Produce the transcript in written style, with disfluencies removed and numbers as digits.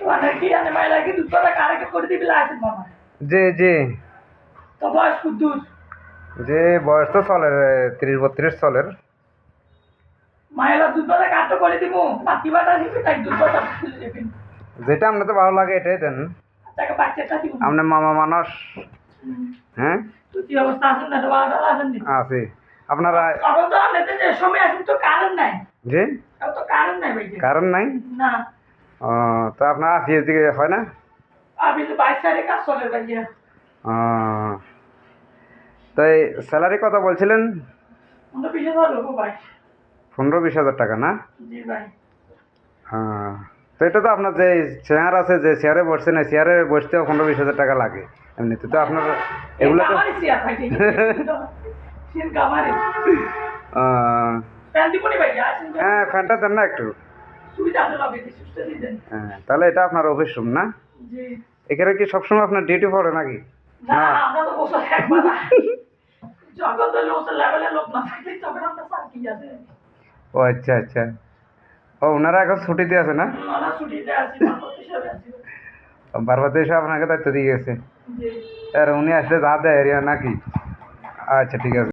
মানে কি আনে মাইলা কি দুধ পাতা কারেক্ট করে দিবি লাইসেন্স মনে হয়। জি জি তো বয়স কুদ্দুস যে বয়স তো চলের 30-32 চলের। মাইলা দুধ পাতা কাট করে দিব বাতি বাটা দিবি তাই দুধ পাতা খুলে দিবি। যেটা আপনাদের ভালো লাগে এটাই দেন। তাকে বাচ্চাটা দিব আপনার মামা মানুষ। হ্যাঁ তুই কি অবস্থা আছেন না ভালো আছেন নি আছি আপনারা। এখন তো আমাদের যে সময় এখন তো কারেন্ট নাই। জি এখন তো কারেন্ট নাই ভাই কারণ নাই। না ও তো আপনার অফিস দিকে হয় না? আমি তো 22 সাইডে কাজ চলে ভাই ও তাই স্যালারি কত বলছিলেন? আমরা পিছিয়ে ভালো ভাই 15-20 হাজার টাকা না? জি ভাই হ্যাঁ তো এটা তো আপনার যে চেয়ার আছে যে চেয়ারে বসছেন এই চেয়ারে বসতেও 15-20 হাজার টাকা লাগে এমনিতে তো আপনার এগুলো তো কামারি সিয়া ভাই সিন কামারি প্যান দিব নি ভাই আসেন হ্যাঁ ফ্যানটা দেন না একটু। সুবিধা আছে না বেশি সুবিধা দিবেন হ্যাঁ তাহলে এটা আপনার অফিস রুম না? জি এখানে কি সবসময় আপনার ডিউটি পড়ে নাকি? না আমরা তো বসে একবার যখন তো লোক লেভেলে লোক না থাকে তখন আমরা স্যার কি আছে ও আচ্ছা আচ্ছা ও ওনারা এখন ছুটিতে আছে না? আমরা ছুটিতে আছি মাত্র হিসাবে আছি বারবাতে এসে আপনাকে দায়িত্ব দিয়ে গেছে জি আর উনি আসলে যা দেয় এরিয়া নাকি? আচ্ছা ঠিক আছে।